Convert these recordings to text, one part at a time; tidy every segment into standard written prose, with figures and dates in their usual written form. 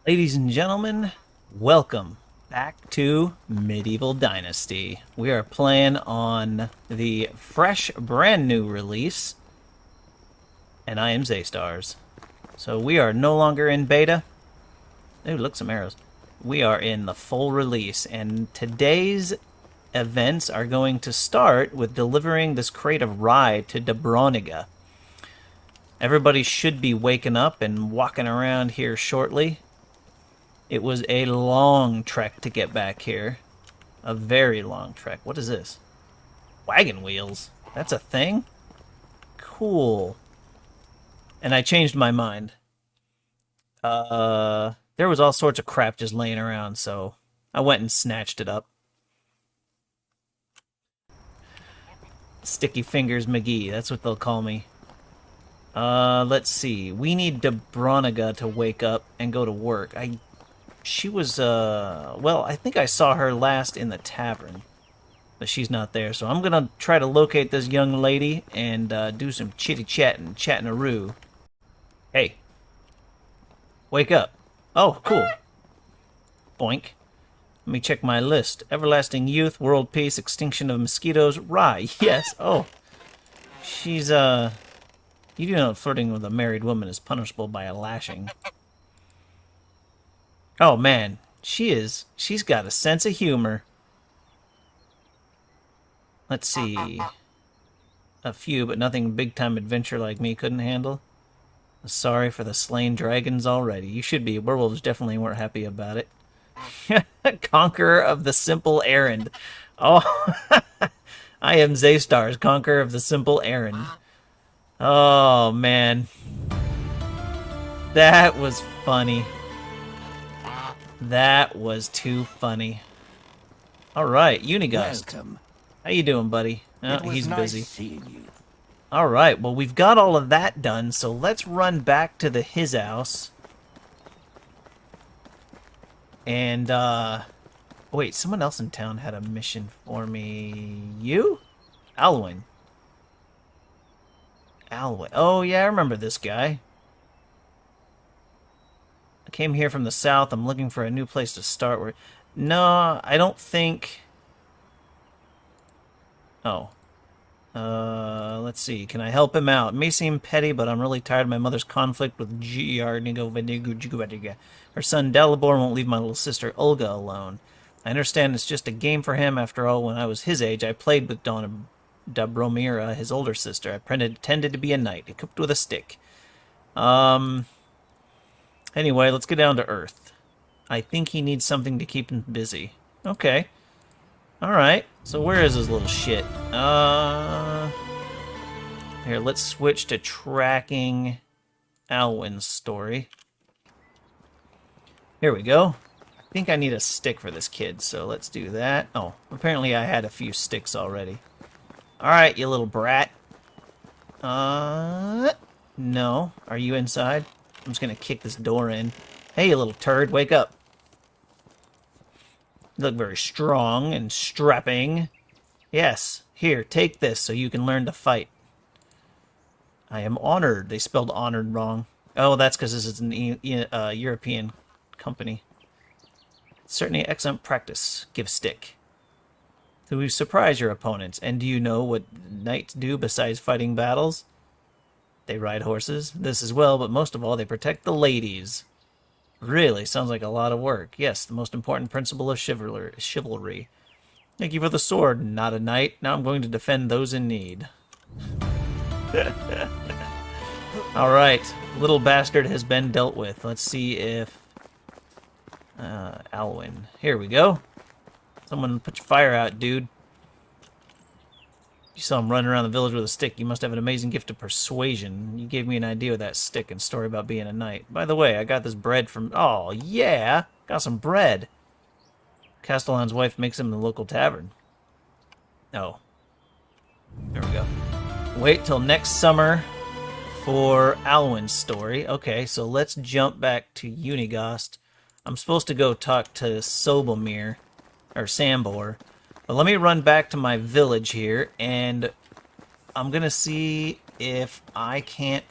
Ladies and gentlemen, welcome back to Medieval Dynasty. We are playing on the fresh, brand new release, and I am Zaistars. So we are no longer in beta. Ooh, look, some arrows. We are in the full release, and today's events are going to start with delivering this crate of rye to Dobroniga. Everybody should be waking up and walking around here shortly. It was a long trek to get back here. A very long trek. What is this? Wagon wheels? That's a thing? Cool. And I changed my mind. There was all sorts of crap just laying around, so I went and snatched it up. Sticky Fingers McGee, that's what they'll call me. Let's see. We need Dobroniga to wake up and go to work. She was, well, I think I saw her last in the tavern, but she's not there, so I'm gonna try to locate this young lady and, do some chitty-chatting, chatting-a-roo. Hey. Wake up. Oh, cool. Boink. Let me check my list. Everlasting Youth, World Peace, Extinction of Mosquitoes, Rye. Yes, oh. She's, you do know flirting with a married woman is punishable by a lashing. Oh, man. She's got a sense of humor. Let's see. A few, but nothing big-time adventure like me couldn't handle. Sorry for the slain dragons already. You should be. Werewolves definitely weren't happy about it. Conqueror of the simple errand. Oh, I am Zaistars, Conqueror of the simple errand. Oh, man. That was funny. That was too funny. All right, Unigust. Welcome. How you doing, buddy? Oh, It was he's nice busy. seeing you. All right, well, we've got all of that done, so let's run back to his house. And, wait, someone else in town had a mission for me. You? Alwyn. Alwyn. Oh, yeah, I remember this guy. I came here from the south. I'm looking for a new place to start. No, I don't think... Oh. Let's see. Can I help him out? It may seem petty, but I'm really tired of my mother's conflict with her son Dalibor won't leave my little sister Olga alone. I understand it's just a game for him. After all, when I was his age, I played with Dobromira, his older sister. I pretended to be a knight, equipped with a stick. Anyway, let's get down to earth. I think he needs something to keep him busy. Okay. Alright, so where is his little shit? Here, let's switch to tracking Alwyn's story. Here we go. I think I need a stick for this kid, so let's do that. Oh, apparently I had a few sticks already. Alright, you little brat. No. Are you inside? I'm just gonna kick this door in. Hey, you little turd, wake up. You look very strong and strapping. Yes, here, take this so you can learn to fight. I am honored. They spelled honored wrong. Oh, that's because this is an European company. Certainly excellent practice. Give stick. To surprise your opponents. And do you know what knights do besides fighting battles? They ride horses. This as well, but most of all, they protect the ladies. Really, sounds like a lot of work. Yes, the most important principle of chivalry. Thank you for the sword, not a knight. Now I'm going to defend those in need. Alright, little bastard has been dealt with. Let's see if... Alwyn. Here we go. Someone put your fire out, dude. You saw him running around the village with a stick. You must have an amazing gift of persuasion. You gave me an idea with that stick and story about being a knight. By the way, I got this bread from... Oh, yeah! Got some bread. Castellan's wife makes him in the local tavern. Oh. There we go. Wait till next summer for Alwyn's story. Okay, so let's jump back to Unigast. I'm supposed to go talk to Sobomir, or Sambor. But let me run back to my village here, and I'm gonna see if I can't,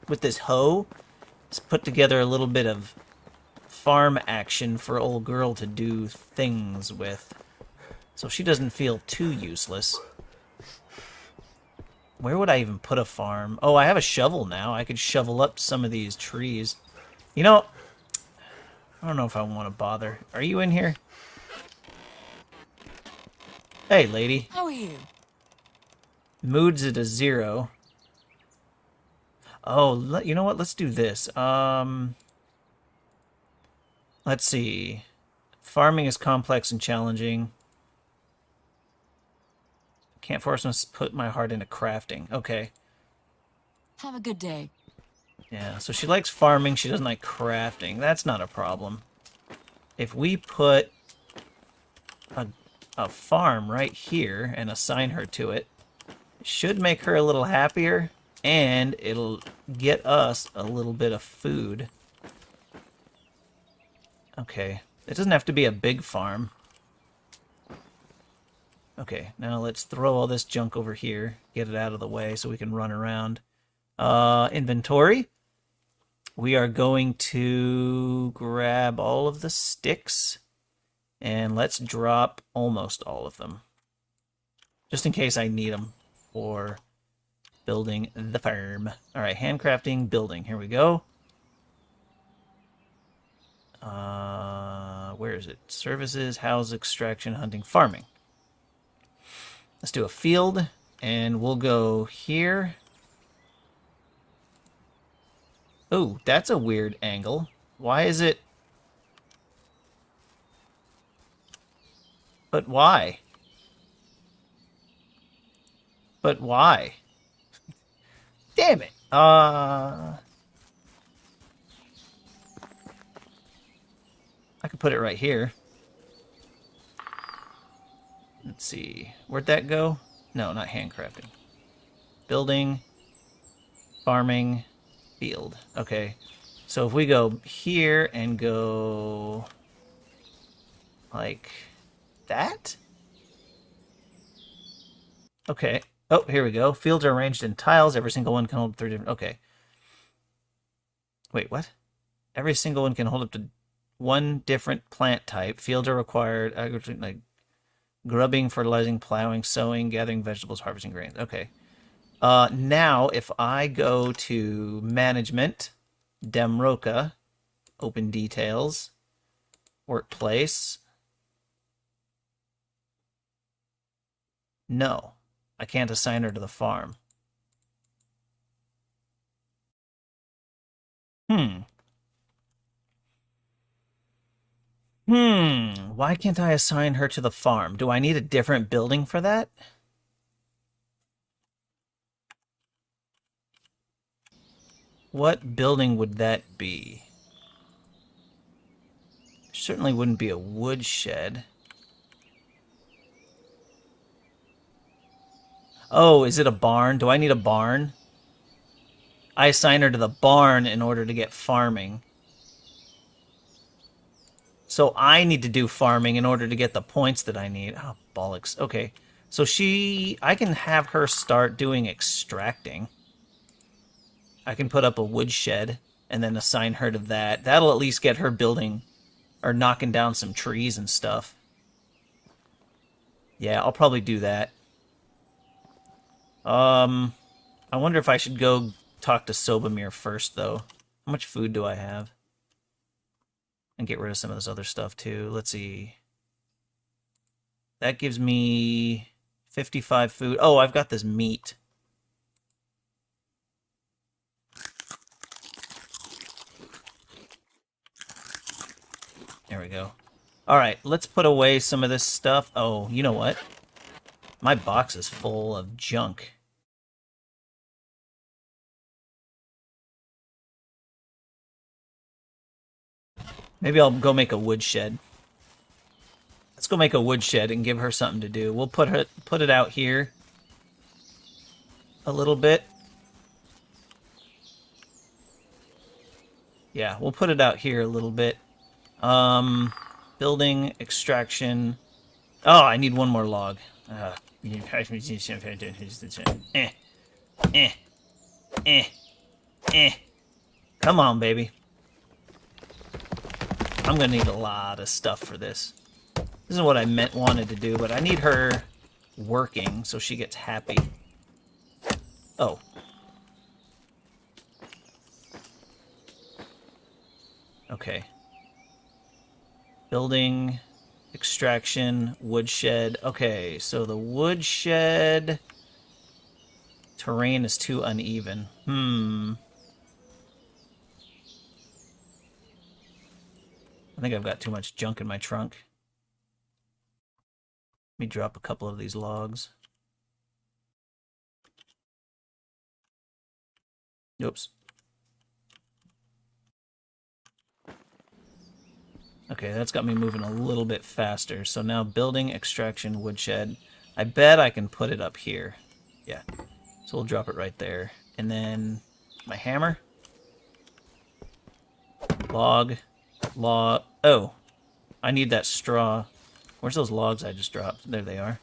with this hoe, put together a little bit of farm action for old girl to do things with. So she doesn't feel too useless. Where would I even put a farm? Oh, I have a shovel now. I could shovel up some of these trees. You know, I don't know if I want to bother. Are you in here? Hey, lady. How are you? Mood's at a 0. Oh, you know what? Let's do this. Let's see. Farming is complex and challenging. Can't force me to put my heart into crafting. Okay. Have a good day. Yeah, so she likes farming. She doesn't like crafting. That's not a problem. If we put a farm right here and assign her to it, it should make her a little happier, and it'll get us a little bit of food. Okay. It doesn't have to be a big farm. Okay, now let's throw all this junk over here, get it out of the way so we can run around. Inventory. We are going to grab all of the sticks, and let's drop almost all of them, just in case I need them for building the farm. All right, handcrafting, building. Here we go. Where is it? Services, house, extraction, hunting, farming. Let's do a field, and we'll go here. Oh, that's a weird angle. Why is it... But why? But why? Damn it. I could put it right here. Let's see. Where'd that go? No, not handcrafting. Building, farming, field. Okay. So if we go here and go like that? Okay. Oh, here we go. Fields are arranged in tiles. Every single one can hold 3 different... Okay. Wait, what? Every single one can hold up to 1 different plant type. Fields are required. Like grubbing, fertilizing, plowing, sowing, gathering vegetables, harvesting grains. Okay. Now, if I go to Management, Demroka, Open Details, Workplace. No, I can't assign her to the farm. Why can't I assign her to the farm? Do I need a different building for that? What building would that be? Certainly wouldn't be a woodshed. Oh, is it a barn? Do I need a barn? I assign her to the barn in order to get farming. So I need to do farming in order to get the points that I need. Oh, bollocks. Okay. So I can have her start doing extracting. I can put up a woodshed and then assign her to that. That'll at least get her building or knocking down some trees and stuff. Yeah, I'll probably do that. I wonder if I should go talk to Sobamir first, though. How much food do I have? And get rid of some of this other stuff, too. Let's see. That gives me 55 food. Oh, I've got this meat. There we go. Alright, let's put away some of this stuff. Oh, you know what? My box is full of junk. Maybe I'll go make a woodshed. Let's go make a woodshed and give her something to do. We'll put it out here a little bit. Yeah, we'll put it out here a little bit. Building, extraction. Oh, I need one more log. Come on, baby. I'm gonna need a lot of stuff for this. This is what I wanted to do, but I need her working so she gets happy. Oh. Okay. Building, extraction, woodshed. Okay, so the woodshed terrain is too uneven. I think I've got too much junk in my trunk. Let me drop a couple of these logs. Oops. Okay, that's got me moving a little bit faster. So now building, extraction, woodshed. I bet I can put it up here. Yeah. So we'll drop it right there. And then my hammer. Log. Log. Oh. I need that straw. Where's those logs I just dropped? There they are.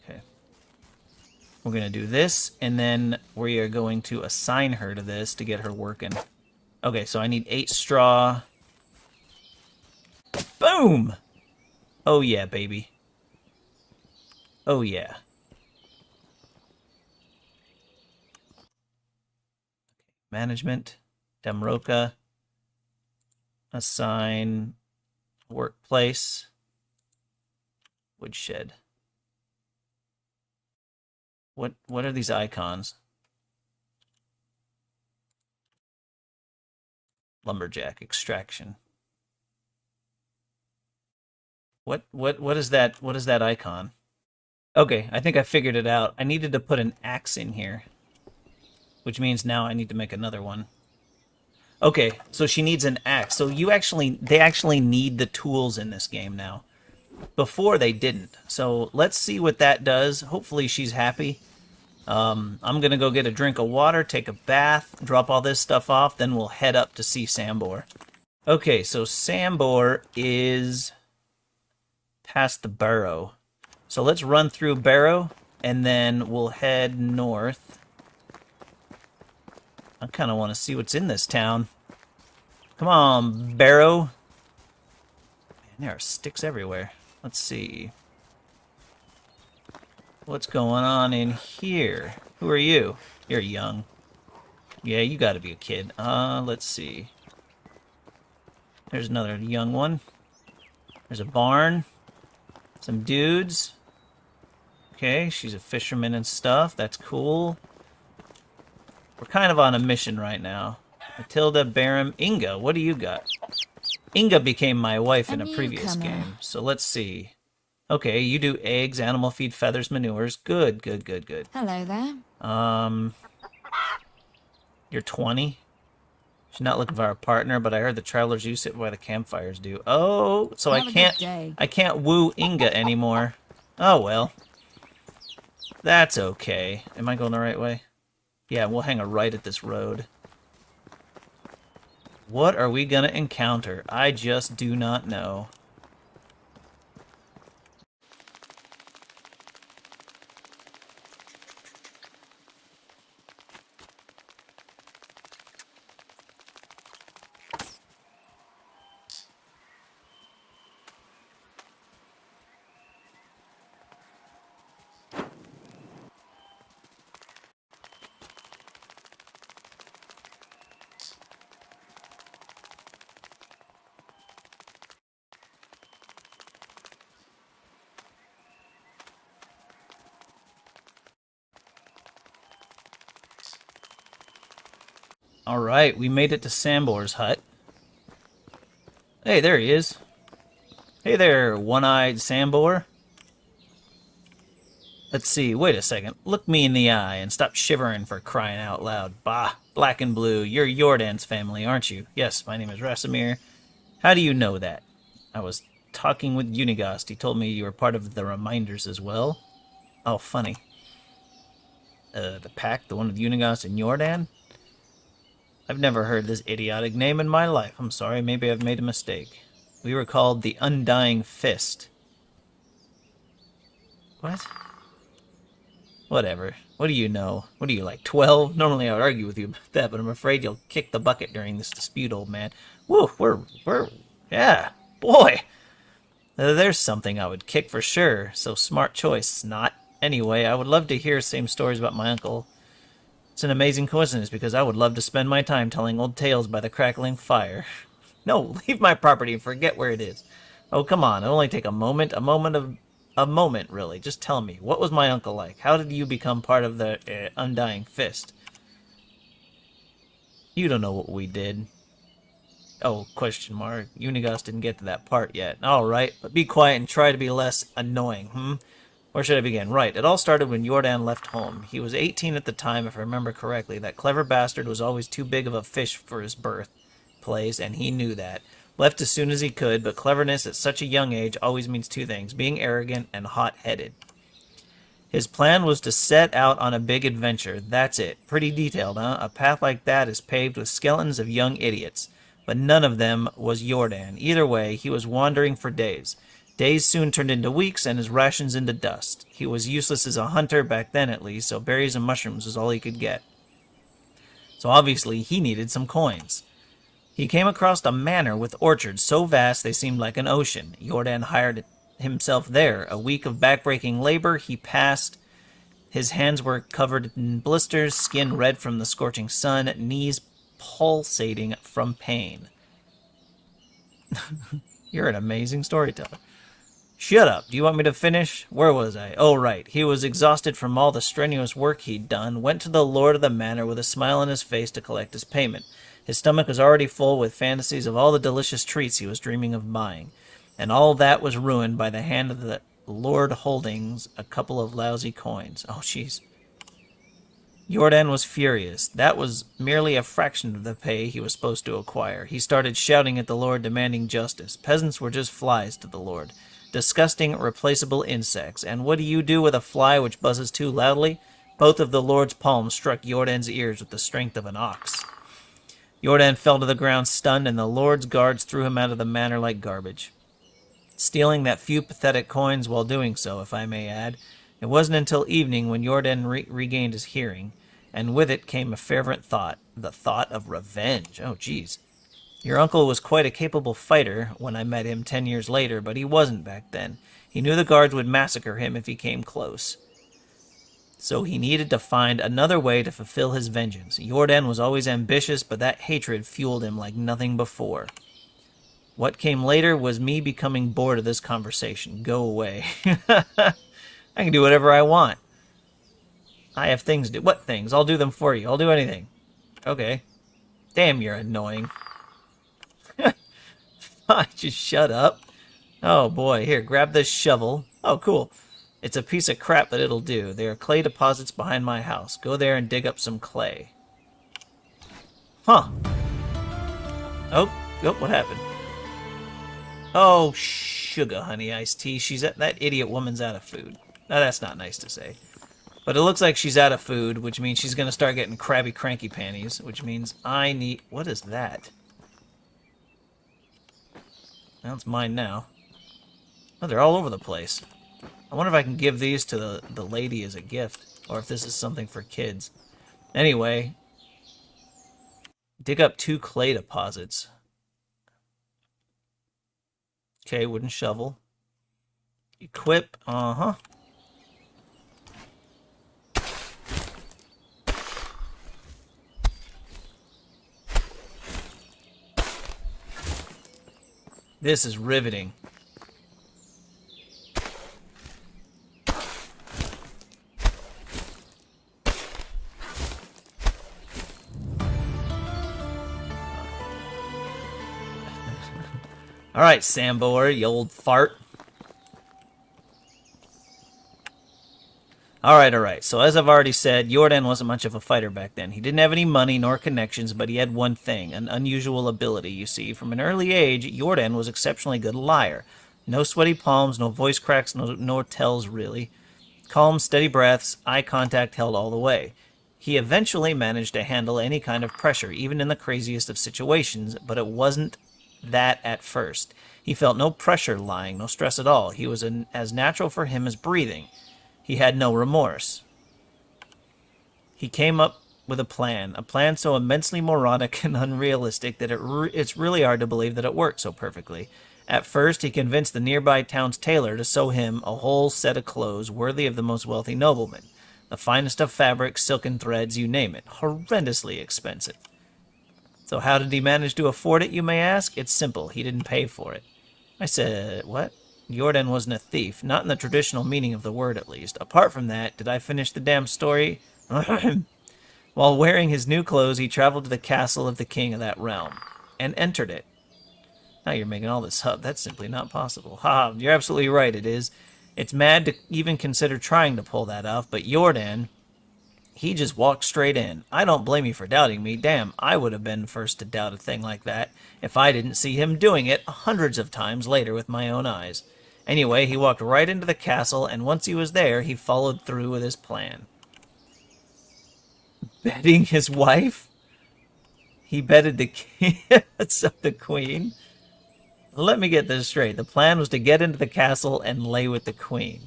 Okay. We're going to do this, and then we are going to assign her to this to get her working. Okay, so I need 8 straw. Boom! Oh yeah, baby. Oh yeah. Management. Demroka. Assign workplace. Woodshed. What are these icons? Lumberjack extraction. What is that? What is that icon? Okay, I think I figured it out. I needed to put an axe in here, which means now I need to make another one. Okay, so she needs an axe. So they actually need the tools in this game now. Before they didn't. So let's see what that does. Hopefully she's happy. I'm going to go get a drink of water, take a bath, drop all this stuff off, then we'll head up to see Sambor. Okay, so Sambor is past the Barrow. So let's run through Barrow, and then we'll head north. I kind of want to see what's in this town. Come on, Barrow. Man, there are sticks everywhere. Let's see. What's going on in here? Who are you? You're young. Yeah, you gotta be a kid. Let's see. There's another young one. There's a barn. Some dudes. Okay, she's a fisherman and stuff. That's cool. We're kind of on a mission right now. Matilda, Barham, Inga, what do you got? Inga became my wife in a previous game, so let's see. Okay, you do eggs, animal feed, feathers, manures. Good, good, good, good. Hello there. You're 20. She's not looking for a partner, but I heard the travelers you sit by the campfires do. Oh, so I can't woo Inga anymore. Oh well. That's okay. Am I going the right way? Yeah, we'll hang a right at this road. What are we gonna encounter? I just do not know. Alright, we made it to Sambor's hut. Hey, there he is. Hey there, one-eyed Sambor. Let's see, wait a second. Look me in the eye and stop shivering for crying out loud. Bah, black and blue, you're Jordan's family, aren't you? Yes, my name is Rasimir. How do you know that? I was talking with Unigast. He told me you were part of the Reminders as well. Oh, funny. The pack, the one with Unigast and Jordan? I've never heard this idiotic name in my life. I'm sorry, maybe I've made a mistake. We were called the Undying Fist. What? Whatever. What do you know? What are you, like 12? Normally I would argue with you about that, but I'm afraid you'll kick the bucket during this dispute, old man. Woo, yeah, boy. There's something I would kick for sure, so smart choice, not. Anyway, I would love to hear same stories about my uncle. It's an amazing coincidence because I would love to spend my time telling old tales by the crackling fire. No, leave my property and forget where it is. Oh, come on, it'll only take a moment, a moment, really. Just tell me, what was my uncle like? How did you become part of the Undying Fist? You don't know what we did. Oh, question mark. Unigas didn't get to that part yet. Alright, but be quiet and try to be less annoying, Where should I begin? Right, it all started when Jordan left home. He was 18 at the time, if I remember correctly. That clever bastard was always too big of a fish for his birthplace, and he knew that. Left as soon as he could, but cleverness at such a young age always means two things, being arrogant and hot-headed. His plan was to set out on a big adventure. That's it. Pretty detailed, huh? A path like that is paved with skeletons of young idiots. But none of them was Jordan. Either way, he was wandering for days. Days soon turned into weeks, and his rations into dust. He was useless as a hunter, back then at least, so berries and mushrooms was all he could get. So obviously, he needed some coins. He came across a manor with orchards so vast they seemed like an ocean. Jordan hired himself there. A week of backbreaking labor he passed. His hands were covered in blisters, skin red from the scorching sun, knees pulsating from pain. You're an amazing storyteller. Shut up. Do you want me to finish? Where was I? Oh, right. He was exhausted from all the strenuous work he'd done, went to the lord of the manor with a smile on his face to collect his payment. His stomach was already full with fantasies of all the delicious treats he was dreaming of buying. And all that was ruined by the hand of the lord holdings a couple of lousy coins. Oh, jeez. Jordan was furious. That was merely a fraction of the pay he was supposed to acquire. He started shouting at the lord, demanding justice. Peasants were just flies to the lord. Disgusting, replaceable insects. And what do you do with a fly which buzzes too loudly? Both of the lord's palms struck Jordan's ears with the strength of an ox. Jordan fell to the ground stunned, and the lord's guards threw him out of the manor like garbage. Stealing that few pathetic coins while doing so, if I may add. It wasn't until evening when Jordan regained his hearing, and with it came a fervent thought, the thought of revenge. Oh, geez. Your uncle was quite a capable fighter when I met him 10 years later, but he wasn't back then. He knew the guards would massacre him if he came close. So he needed to find another way to fulfill his vengeance. Jordan was always ambitious, but that hatred fueled him like nothing before. What came later was me becoming bored of this conversation. Go away. I can do whatever I want. I have things to do. What things? I'll do them for you. I'll do anything. Okay. Damn, you're annoying. Fine, just shut up. Oh boy, here, grab this shovel. Oh, cool. It's a piece of crap, but it'll do. There are clay deposits behind my house. Go there and dig up some clay. Huh. Oh, what happened? Oh, sugar honey iced tea. That idiot woman's out of food. Now, that's not nice to say. But it looks like she's out of food, which means she's going to start getting crabby cranky panties, which means I need... What is that? Well, it's mine now. Oh, they're all over the place. I wonder if I can give these to the lady as a gift, or if this is something for kids. Anyway, dig up 2 clay deposits. Okay, wooden shovel. Equip, This is riveting. All right, Sambor, you old fart. All right. So as I've already said, Jordan wasn't much of a fighter back then. He didn't have any money nor connections, but he had one thing, an unusual ability, you see. From an early age, Jordan was exceptionally good liar. No sweaty palms, no voice cracks, no tells, really. Calm, steady breaths, eye contact held all the way. He eventually managed to handle any kind of pressure, even in the craziest of situations, but it wasn't that at first. He felt no pressure no stress at all. He was as natural for him as breathing. He had no remorse. He came up with a plan so immensely moronic and unrealistic that it's really hard to believe that it worked so perfectly. At first, he convinced the nearby town's tailor to sew him a whole set of clothes worthy of the most wealthy nobleman. The finest of fabrics, silken threads, you name it. Horrendously expensive. So how did he manage to afford it, you may ask? It's simple. He didn't pay for it. I said, what? Jordan wasn't a thief. Not in the traditional meaning of the word, at least. Apart from that, did I finish the damn story? While wearing his new clothes, he traveled to the castle of the king of that realm. And entered it. Now you're making all this up. That's simply not possible. Ha, you're absolutely right, it is. It's mad to even consider trying to pull that off, but Jordan, he just walked straight in. I don't blame you for doubting me. Damn, I would have been first to doubt a thing like that if I didn't see him doing it hundreds of times later with my own eyes. Anyway, he walked right into the castle, and once he was there, he followed through with his plan. Betting his wife? He betted the kids of the queen? Let me get this straight. The plan was to get into the castle and lay with the queen.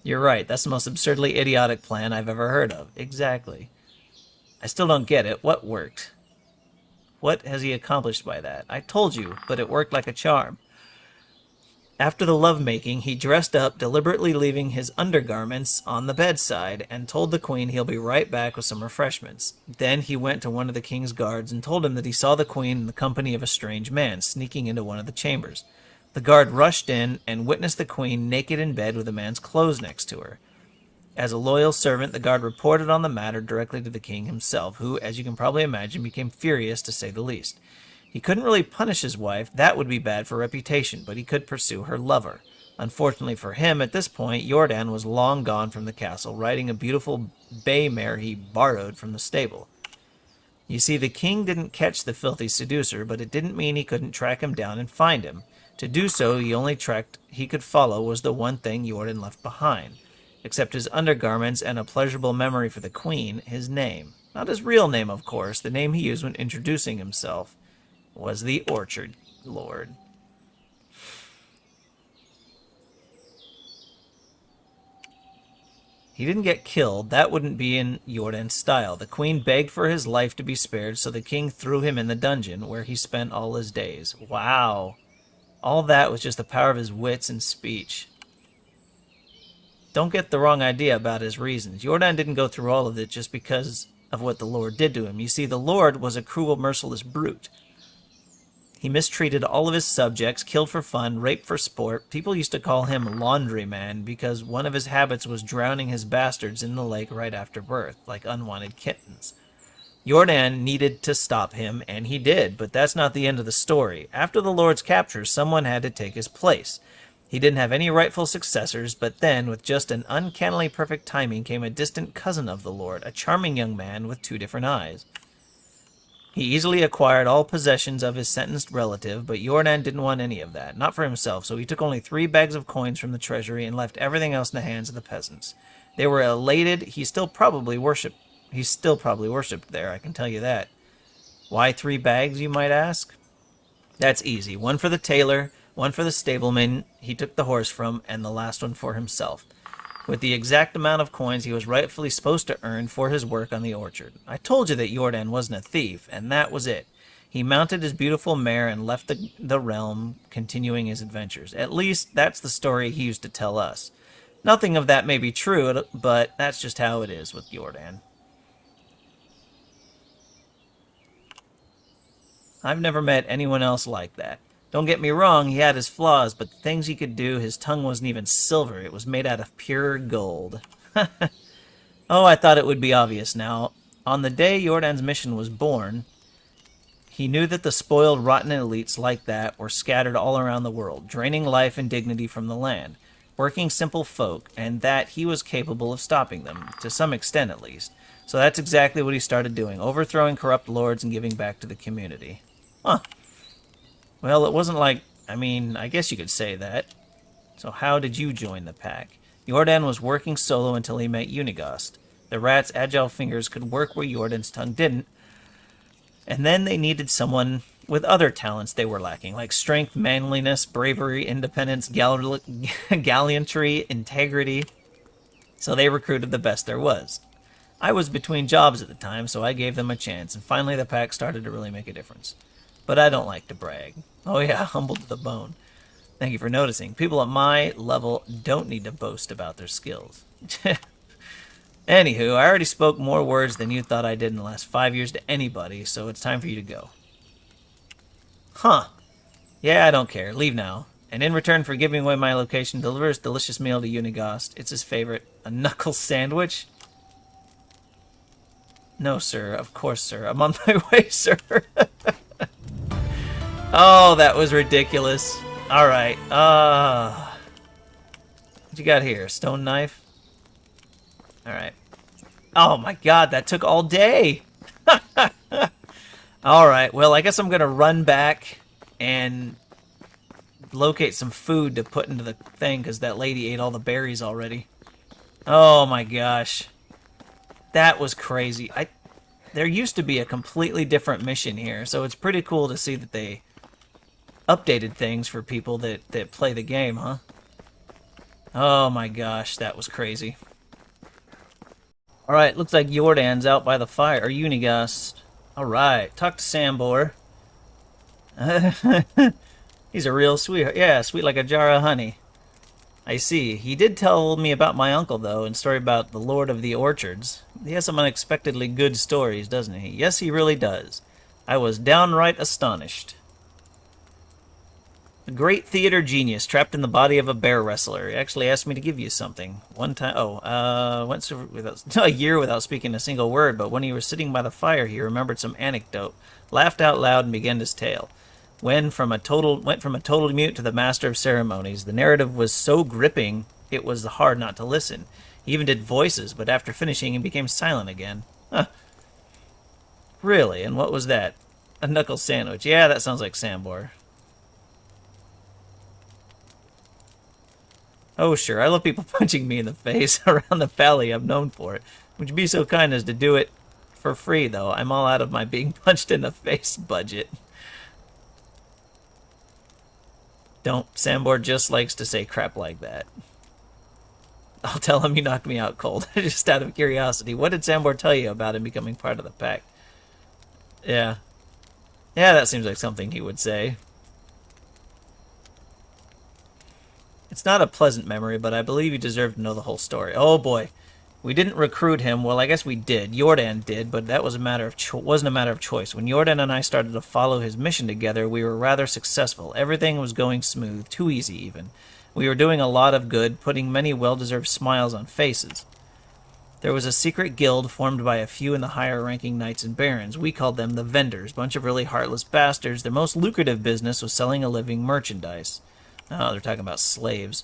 You're right. That's the most absurdly idiotic plan I've ever heard of. Exactly. I still don't get it. What worked? What has he accomplished by that? I told you, but it worked like a charm. After the lovemaking, he dressed up, deliberately leaving his undergarments on the bedside, and told the queen he'll be right back with some refreshments. Then he went to one of the king's guards and told him that he saw the queen in the company of a strange man sneaking into one of the chambers. The guard rushed in and witnessed the queen naked in bed with a man's clothes next to her. As a loyal servant, the guard reported on the matter directly to the king himself, who, as you can probably imagine, became furious to say the least. He couldn't really punish his wife, that would be bad for reputation, but he could pursue her lover. Unfortunately for him, at this point, Jordan was long gone from the castle, riding a beautiful bay mare he borrowed from the stable. You see, the king didn't catch the filthy seducer, but it didn't mean he couldn't track him down and find him. To do so, the only track he could follow was the one thing Jordan left behind. Except his undergarments and a pleasurable memory for the queen, his name. Not his real name, of course, the name he used when introducing himself was the Orchard Lord. He didn't get killed. That wouldn't be in Jordan's style. The queen begged for his life to be spared, so the king threw him in the dungeon, where he spent all his days. Wow. All that was just the power of his wits and speech. Don't get the wrong idea about his reasons. Jordan didn't go through all of it just because of what the Lord did to him. You see, the Lord was a cruel, merciless brute. He mistreated all of his subjects, killed for fun, raped for sport. People used to call him Laundryman because one of his habits was drowning his bastards in the lake right after birth, like unwanted kittens. Jordan needed to stop him, and he did, but that's not the end of the story. After the Lord's capture, someone had to take his place. He didn't have any rightful successors, but then, with just an uncannily perfect timing, came a distant cousin of the Lord, a charming young man with 2 different eyes. He easily acquired all possessions of his sentenced relative, but Jordan didn't want any of that, not for himself, so he took only 3 bags of coins from the treasury and left everything else in the hands of the peasants. They were elated. He still probably worshipped there, I can tell you that. Why 3 bags, you might ask? That's easy. 1 for the tailor, 1 for the stableman he took the horse from, and the last one for himself, with the exact amount of coins he was rightfully supposed to earn for his work on the orchard. I told you that Jordan wasn't a thief, and that was it. He mounted his beautiful mare and left the realm, continuing his adventures. At least, that's the story he used to tell us. Nothing of that may be true, but that's just how it is with Jordan. I've never met anyone else like that. Don't get me wrong, he had his flaws, but the things he could do, his tongue wasn't even silver. It was made out of pure gold. Oh, I thought it would be obvious now. On the day Jordan's mission was born, he knew that the spoiled, rotten elites like that were scattered all around the world, draining life and dignity from the land, working simple folk, and that he was capable of stopping them, to some extent at least. So that's exactly what he started doing, overthrowing corrupt lords and giving back to the community. Huh. Well, it wasn't like, I guess you could say that. So how did you join the pack? Jordan was working solo until he met Unigost. The rat's agile fingers could work where Jordan's tongue didn't, and then they needed someone with other talents they were lacking, like strength, manliness, bravery, independence, gallantry, integrity. So they recruited the best there was. I was between jobs at the time, so I gave them a chance, and finally the pack started to really make a difference. But I don't like to brag. Oh yeah, humbled to the bone. Thank you for noticing. People at my level don't need to boast about their skills. Anywho, I already spoke more words than you thought I did in the last 5 years to anybody, so it's time for you to go. Huh. Yeah, I don't care. Leave now. And in return for giving away my location, deliver his delicious meal to Unigast. It's his favorite. A knuckle sandwich? No, sir. Of course, sir. I'm on my way, sir. Oh, that was ridiculous. Alright. What you got here? Stone knife? Alright. Oh my god, that took all day! Alright, well, I guess I'm gonna run back and locate some food to put into the thing, because that lady ate all the berries already. Oh my gosh. That was crazy. There used to be a completely different mission here, so it's pretty cool to see that they updated things for people that play the game, huh? Oh my gosh, that was crazy. Alright, looks like Jordan's out by the fire. Or Unigast. Alright, talk to Sambor. He's a real sweetheart. Yeah, sweet like a jar of honey. I see. He did tell me about my uncle, though, and story about the Lord of the Orchards. He has some unexpectedly good stories, doesn't he? Yes, he really does. I was downright astonished. A great theater genius trapped in the body of a bear wrestler. He actually asked me to give you something. One time, went without, a year without speaking a single word, but when he was sitting by the fire, he remembered some anecdote, laughed out loud, and began his tale. Went from a total mute to the master of ceremonies. The narrative was so gripping, it was hard not to listen. He even did voices, but after finishing, he became silent again. Huh. Really? And what was that? A knuckle sandwich. Yeah, that sounds like Sambor. Oh, sure. I love people punching me in the face around the valley. I'm known for it. Would you be so kind as to do it for free, though? I'm all out of my being punched in the face budget. Don't. Sambor just likes to say crap like that. I'll tell him you knocked me out cold. Just out of curiosity. What did Sambor tell you about him becoming part of the pack? Yeah. Yeah, that seems like something he would say. It's not a pleasant memory, but I believe you deserve to know the whole story. Oh boy. We didn't recruit him. Well, I guess we did. Jordan did, but that was wasn't a matter of choice. When Jordan and I started to follow his mission together, we were rather successful. Everything was going smooth, too easy even. We were doing a lot of good, putting many well-deserved smiles on faces. There was a secret guild formed by a few in the higher-ranking knights and barons. We called them the Vendors, bunch of really heartless bastards. Their most lucrative business was selling a living merchandise. Oh, they're talking about slaves.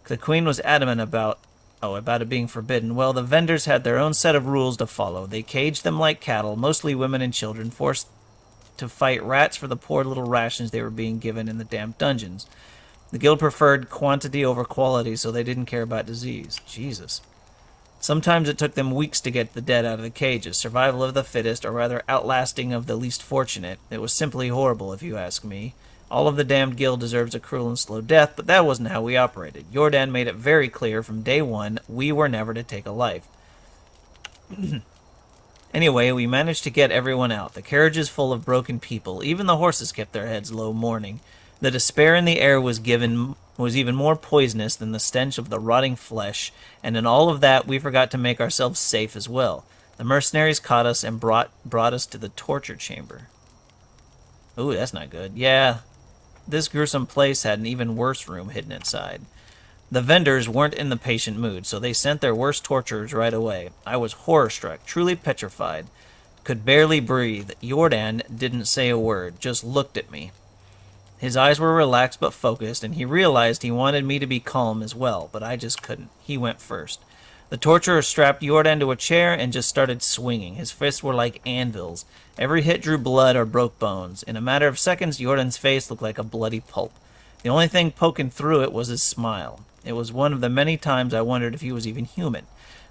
The queen was adamant about it being forbidden. Well, the Vendors had their own set of rules to follow. They caged them like cattle, mostly women and children, forced to fight rats for the poor little rations they were being given in the damp dungeons. The guild preferred quantity over quality, so they didn't care about disease. Jesus. Sometimes it took them weeks to get the dead out of the cages. Survival of the fittest, or rather outlasting of the least fortunate. It was simply horrible, if you ask me. All of the damned guild deserves a cruel and slow death, but that wasn't how we operated. Jordan made it very clear from day one we were never to take a life. Anyway, we managed to get everyone out. The carriages full of broken people. Even the horses kept their heads low, mourning. The despair in the air was even more poisonous than the stench of the rotting flesh, and in all of that we forgot to make ourselves safe as well. The mercenaries caught us and brought us to the torture chamber. Ooh, that's not good. Yeah. This gruesome place had an even worse room hidden inside. The Vendors weren't in the patient mood, so they sent their worst torturers right away. I was horror-struck, truly petrified. Could barely breathe. Jordan didn't say a word, just looked at me. His eyes were relaxed but focused, and he realized he wanted me to be calm as well, but I just couldn't. He went first. The torturer strapped Jordan to a chair and just started swinging. His fists were like anvils. Every hit drew blood or broke bones. In a matter of seconds, Jordan's face looked like a bloody pulp. The only thing poking through it was his smile. It was one of the many times I wondered if he was even human.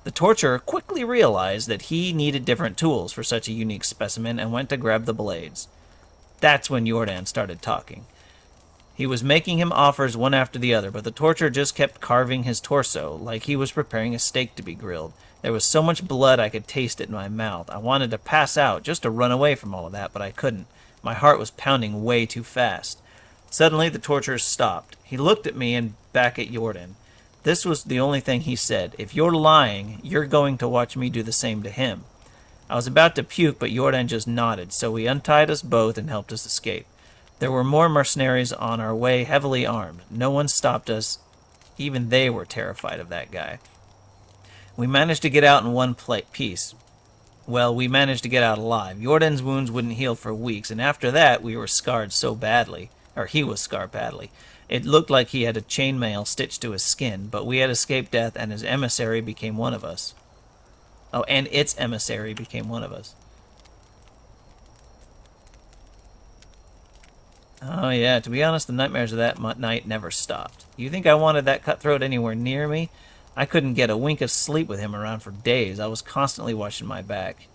The torturer quickly realized that he needed different tools for such a unique specimen and went to grab the blades. That's when Jordan started talking. He was making him offers one after the other, but the torturer just kept carving his torso, like he was preparing a steak to be grilled. There was so much blood I could taste it in my mouth. I wanted to pass out, just to run away from all of that, but I couldn't. My heart was pounding way too fast. Suddenly, the torturers stopped. He looked at me and back at Jordan. This was the only thing he said. If you're lying, you're going to watch me do the same to him. I was about to puke, but Jordan just nodded, so he untied us both and helped us escape. There were more mercenaries on our way, heavily armed. No one stopped us. Even they were terrified of that guy. We managed to get out in one piece. Well, we managed to get out alive. Jordan's wounds wouldn't heal for weeks, and after that, we were scarred so badly. Or he was scarred badly. It looked like he had a chainmail stitched to his skin, but we had escaped death, and his emissary became one of us. Oh, and its emissary became one of us. Oh, yeah, to be honest, the nightmares of that night never stopped. You think I wanted that cutthroat anywhere near me? I couldn't get a wink of sleep with him around for days. I was constantly watching my back.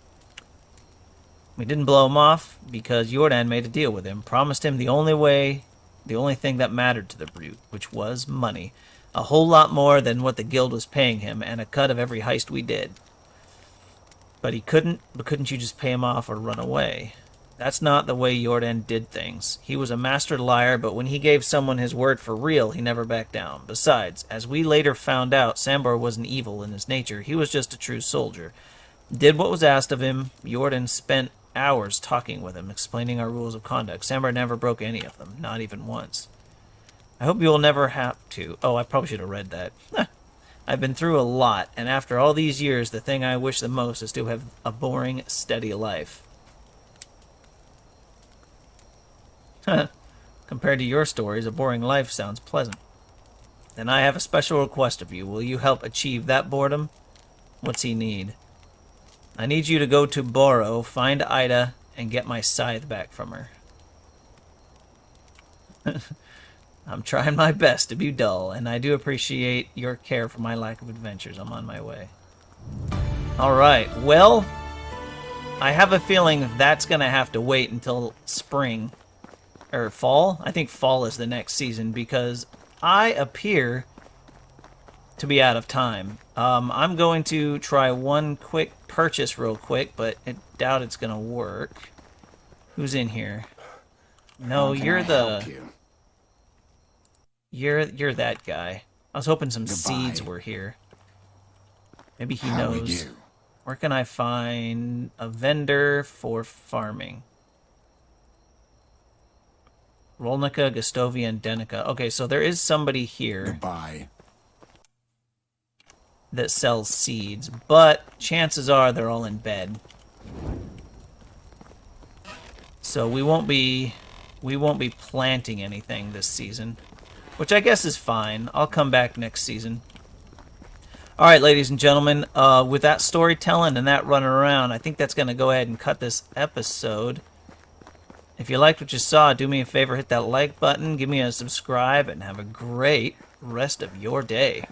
We didn't blow him off because Jordan made a deal with him, promised him the only thing that mattered to the brute, which was money. A whole lot more than what the guild was paying him, and a cut of every heist we did. But couldn't you just pay him off or run away? That's not the way Jordan did things. He was a master liar, but when he gave someone his word for real, he never backed down. Besides, as we later found out, Sambor wasn't evil in his nature. He was just a true soldier. Did what was asked of him. Jordan spent hours talking with him, explaining our rules of conduct. Sambor never broke any of them, not even once. I hope you will never have to. Oh, I probably should have read that. I've been through a lot, and after all these years, the thing I wish the most is to have a boring, steady life. Compared to your stories, a boring life sounds pleasant. Then I have a special request of you. Will you help achieve that boredom? What's he need? I need you to go to Barrow, find Ida, and get my scythe back from her. I'm trying my best to be dull, and I do appreciate your care for my lack of adventures. I'm on my way. Alright, well, I have a feeling that's going to have to wait until spring. Or fall? I think fall is the next season, because I appear to be out of time. I'm going to try one quick purchase real quick, but I doubt it's going to work. Who's in here? No, you're the... You're that guy. I was hoping some seeds were here. Maybe he knows. Where can I find a vendor for farming? Rolnica, Gustovia, and Denica. Okay, so there is somebody here that sells seeds, but chances are they're all in bed. So we won't be planting anything this season, which I guess is fine. I'll come back next season. All right, ladies and gentlemen, with that storytelling and that running around, I think that's going to go ahead and cut this episode. If you liked what you saw, do me a favor, hit that like button, give me a subscribe, and have a great rest of your day.